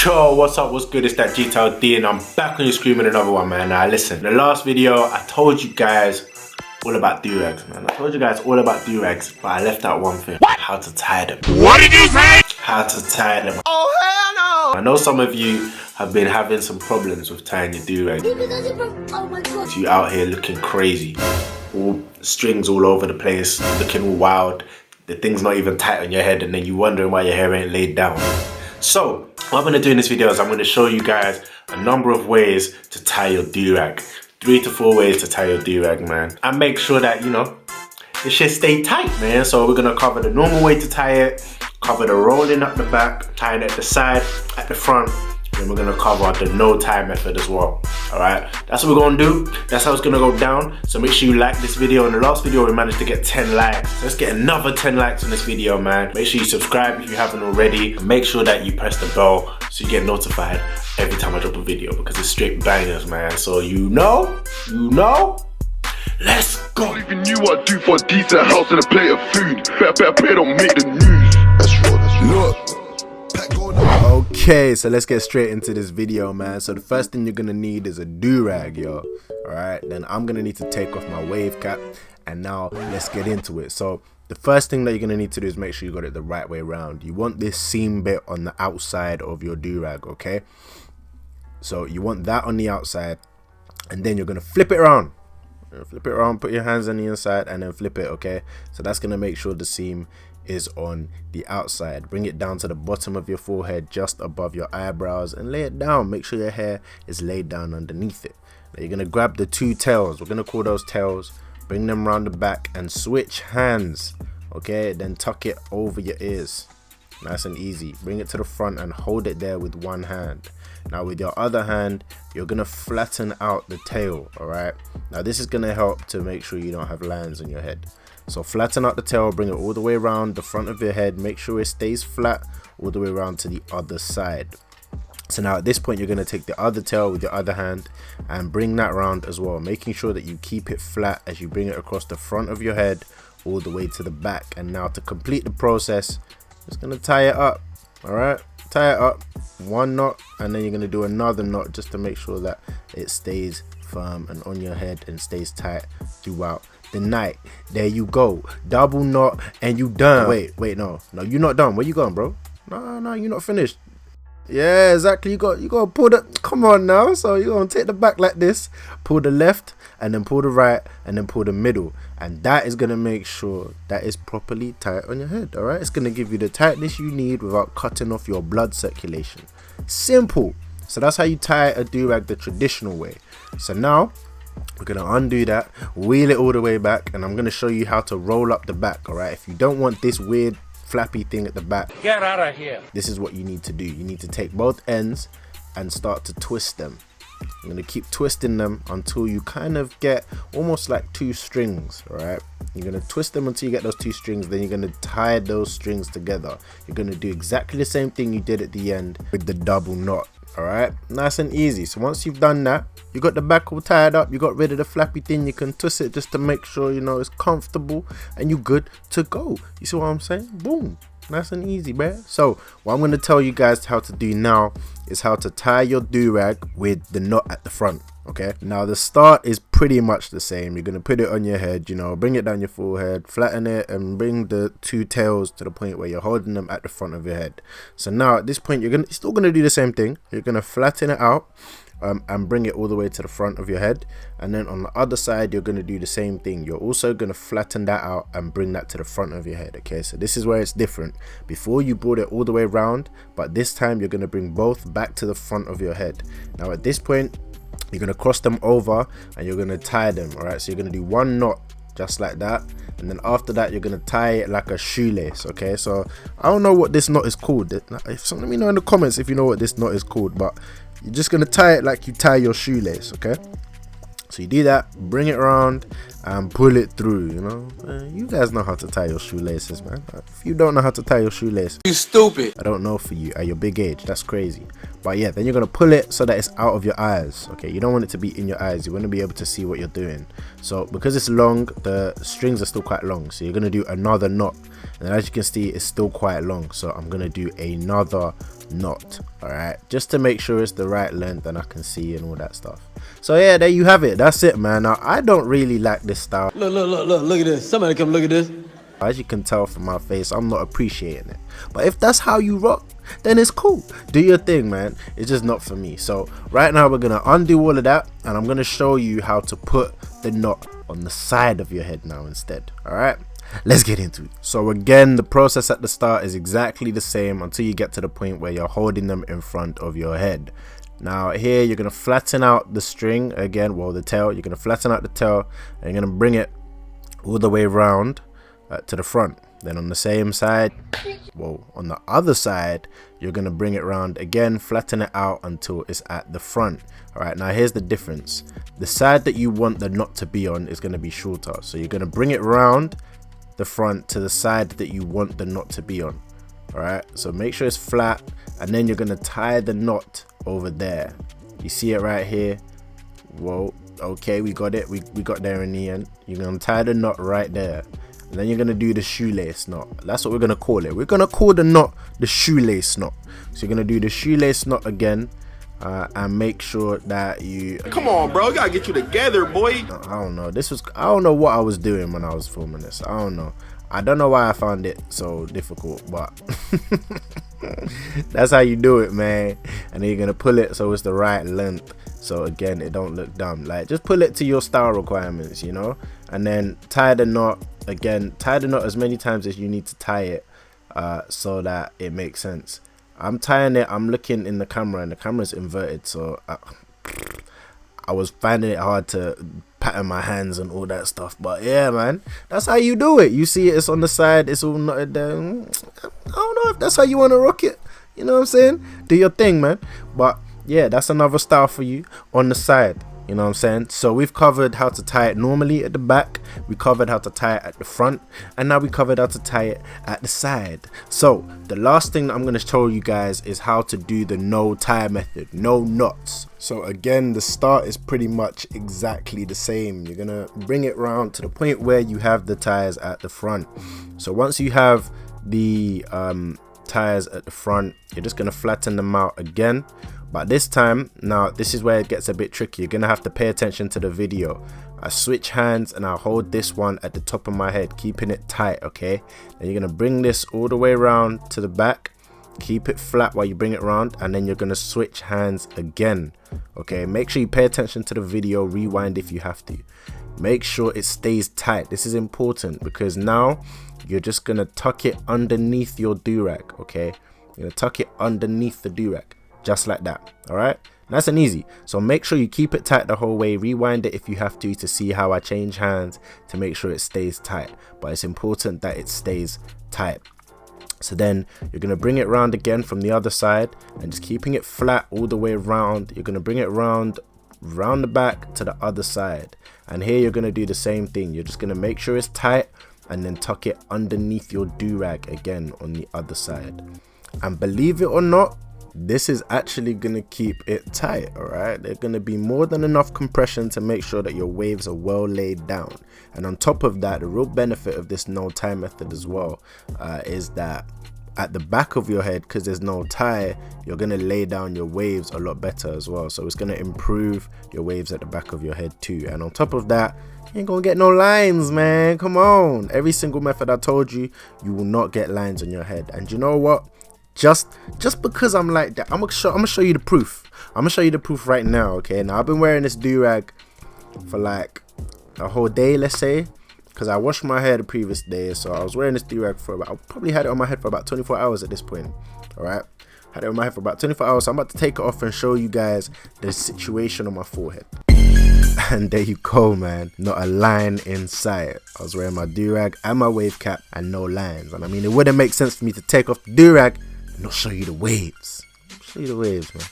Yo, what's up, what's good? It's that Detailed D and I'm back on your screen with another one, man. Now listen, in the last video I told you guys all about durags, man. I told you guys all about durags, but I left out one thing. What? How to tie them. What did you say? How to tie them. Oh hell no! I know some of you have been having some problems with tying your durag. Oh my god. You out here looking crazy. All strings all over the place, looking all wild. The thing's not even tight on your head and then you wondering why your hair ain't laid down. So, what I'm going to do in this video is I'm going to show you guys a number of ways to tie your durag. 3 to 4 ways to tie your durag, man. And make sure that, you know, it should stay tight, man. So we're going to cover the normal way to tie it, cover the rolling up the back, tying it at the side, at the front, and we're going to cover the no tie method as well. Alright, that's what we're going to do. That's how it's going to go down. So make sure you like this video. In the last video we managed to get 10 likes. So let's get another 10 likes on this video, man. Make sure you subscribe if you haven't already. And make sure that you press the bell so you get notified every time I drop a video, because it's straight bangers, man. So you know, let's go. Even you what I do for a decent house and a plate of food. Better don't make the news. That's right. Okay, so let's get straight into this video, man. So the first thing you're gonna need is a durag, yo. Alright, then I'm gonna need to take off my wave cap, and now let's get into it. So the first thing that you're gonna need to do is make sure you got it the right way around. You want this seam bit on the outside of your durag, okay? So you want that on the outside, and then you're gonna flip it around. Flip it around, put your hands on the inside, and then flip it, okay? So that's gonna make sure the seam is on the outside. Bring it down to the bottom of your forehead, just above your eyebrows, and lay it down. Make sure your hair is laid down underneath it. Now you're gonna grab the two tails, we're gonna call those tails, bring them around the back and switch hands, okay? Then tuck it over your ears, nice and easy. Bring it to the front and hold it there with one hand. Now with your other hand, you're gonna flatten out the tail, all right? Now this is gonna help to make sure you don't have lines on your head. So flatten out the tail, bring it all the way around the front of your head, make sure it stays flat all the way around to the other side. So now at this point, you're gonna take the other tail with your other hand and bring that around as well, making sure that you keep it flat as you bring it across the front of your head all the way to the back. And now to complete the process, just gonna tie it up, all right? Tie it up, one knot, and then you're gonna do another knot just to make sure that it stays firm and on your head and stays tight throughout the night. There you go, double knot and you done. Wait, no, you're not done. Where you going, bro? No, you're not finished. Yeah, exactly. You got pull the, come on now. So you're gonna take the back like this, pull the left, and then pull the right, and then pull the middle, and that is gonna make sure that is properly tight on your head. All right, it's gonna give you the tightness you need without cutting off your blood circulation. Simple. So that's how you tie a durag the traditional way. So now we're gonna undo that, wheel it all the way back, and I'm gonna show you how to roll up the back. All right, if you don't want this weird flappy thing at the back, get out of here. This is what you need to do. You need to take both ends and start to twist them. I'm gonna keep twisting them until you kind of get almost like 2 strings. All right, you're gonna twist them until you get those 2 strings, then you're gonna tie those strings together. You're gonna do exactly the same thing you did at the end with the double knot. All right, nice and easy. So once you've done that, you got the back all tied up, you got rid of the flappy thing, you can twist it just to make sure, you know, it's comfortable and you're good to go. You see what I'm saying? Boom, nice and easy, bruh. So what I'm going to tell you guys how to do now is how to tie your durag with the knot at the front. Okay, now the start is pretty much the same. You're going to put it on your head, you know, bring it down your forehead, flatten it, and bring the 2 tails to the point where you're holding them at the front of your head. So now at this point, you're still going to do the same thing. You're going to flatten it out and bring it all the way to the front of your head, and then on the other side you're going to do the same thing. You're also going to flatten that out and bring that to the front of your head. Okay, so this is where it's different. Before you brought it all the way around, but this time you're going to bring both back to the front of your head. Now at this point, you're going to cross them over and you're going to tie them. All right, so you're going to do 1 knot just like that, and then after that you're going to tie it like a shoelace. Okay, so I don't know what this knot is called. Let me know in the comments if you know what this knot is called, but you're just going to tie it like you tie your shoelace. Okay, So you do that, bring it around and pull it through, you know. You guys know how to tie your shoelaces, man. If you don't know how to tie your shoelaces, you stupid. I don't know for you at your big age, that's crazy. But yeah, then you're gonna pull it so that it's out of your eyes. Okay, you don't want it to be in your eyes. You want to be able to see what you're doing. So because it's long, the strings are still quite long, so you're gonna do another knot, and as you can see, it's still quite long, so I'm gonna do another knot. All right, just to make sure it's the right length and I can see and all that stuff. So yeah, there you have it. That's it, man. Now I don't really like this style. Look at this. Somebody come look at this. As you can tell from my face, I'm not appreciating it. But if that's how you rock, then it's cool. Do your thing, man. It's just not for me. So right now we're gonna undo all of that, and I'm gonna show you how to put the knot on the side of your head now instead. All right, let's get into it. So again, the process at the start is exactly the same until you get to the point where you're holding them in front of your head. Now here you're gonna flatten out the string again, well, the tail. You're gonna flatten out the tail, and you're gonna bring it all the way around to the front. Then on the same side, well, on the other side, you're gonna bring it around again, flatten it out until it's at the front. All right, now here's the difference. The side that you want the knot to be on is gonna be shorter, so you're gonna bring it around the front to the side that you want the knot to be on. All right, so make sure it's flat, and then you're gonna tie the knot over there. You see it right here. Whoa, okay, we got it. We got there in the end. You're gonna tie the knot right there, and then you're gonna do the shoelace knot. That's what we're gonna call it. We're gonna call the knot the shoelace knot. So you're gonna do the shoelace knot again, and make sure that you. Come on, bro. You gotta get you together, boy. I don't know. I don't know what I was doing when I was filming this. I don't know. I don't know why I found it so difficult, but that's how you do it, man. And then you're gonna pull it so it's the right length, so again it don't look dumb. Like, just pull it to your style requirements, you know, and then tie the knot again. Tie the knot as many times as you need to tie it, so that it makes sense. I'm tying it, I'm looking in the camera, and the camera's inverted, so I was finding it hard to pattern my hands and all that stuff. But yeah, man, that's how you do it. You see it's on the side, it's all knotted down. I don't know if that's how you want to rock it, you know what I'm saying? Do your thing, man. But yeah, that's another style for you on the side, you know what I'm saying? So we've covered how to tie it normally at the back, we covered how to tie it at the front, and now we covered how to tie it at the side. So the last thing that I'm going to show you guys is how to do the no tie method, no knots. So again, the start is pretty much exactly the same. You're going to bring it round to the point where you have the ties at the front. So once you have the ties at the front, you're just going to flatten them out again. But this time, now this is where it gets a bit tricky. You're going to have to pay attention to the video. I switch hands and I hold this one at the top of my head, keeping it tight, okay? Then you're going to bring this all the way around to the back. Keep it flat while you bring it around, and then you're going to switch hands again, okay? Make sure you pay attention to the video, rewind if you have to. Make sure it stays tight. This is important because now you're just going to tuck it underneath your durag, okay? You're going to tuck it underneath the durag. Just like that, all right? Nice and easy. So make sure you keep it tight the whole way. Rewind it if you have to see how I change hands to make sure it stays tight. But it's important that it stays tight. So then you're going to bring it around again from the other side, and just keeping it flat all the way around. You're going to bring it round the back to the other side. And here you're going to do the same thing. You're just going to make sure it's tight, and then tuck it underneath your durag again on the other side. And believe it or not, this is actually going to keep it tight, all right? There's going to be more than enough compression to make sure that your waves are well laid down. And on top of that, the real benefit of this no tie method as well is that at the back of your head, because there's no tie, you're going to lay down your waves a lot better as well. So it's going to improve your waves at the back of your head too. And on top of that, you ain't gonna get no lines, man. Come on. Every single method I told you, you will not get lines on your head. And you know what? Just because I'm like that, I'm gonna show you the proof. I'm gonna show you the proof right now, okay? Now I've been wearing this durag for like a whole day, let's say, because I washed my hair the previous day. So I was wearing this durag for about, I probably had it on my head for about 24 hours at this point. All right, had it on my head for about 24 hours. So I'm about to take it off and show you guys the situation on my forehead. And there you go, man. Not a line in sight. I was wearing my durag and my wave cap and no lines. And I mean, it wouldn't make sense for me to take off the durag and not show you the waves. Show you the waves, man.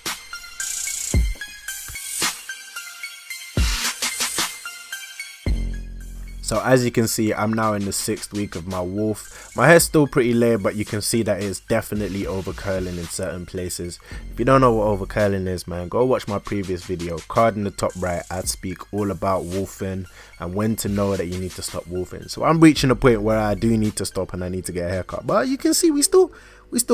So as you can see, I'm now in the 6th week of my wolf. My hair's still pretty laid, but you can see that it's definitely over curling in certain places. If you don't know what over curling is, man, go watch my previous video. Card in the top right, I speak all about wolfing and when to know that you need to stop wolfing. So I'm reaching a point where I do need to stop and I need to get a haircut. But you can see we still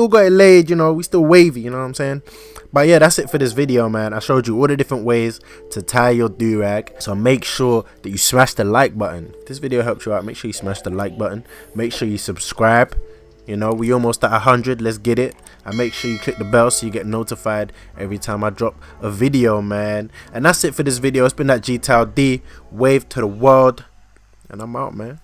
got it laid, you know, we still wavy, you know what I'm saying? But yeah, that's it for this video, man. I showed you all the different ways to tie your do-rag. So make sure that you smash the like button. If this video helped you out, make sure you smash the like button. Make sure you subscribe. You know, we almost at 100. Let's get it. And make sure you click the bell so you get notified every time I drop a video, man. And that's it for this video. It's been that Untitled D, wave to the world. And I'm out, man.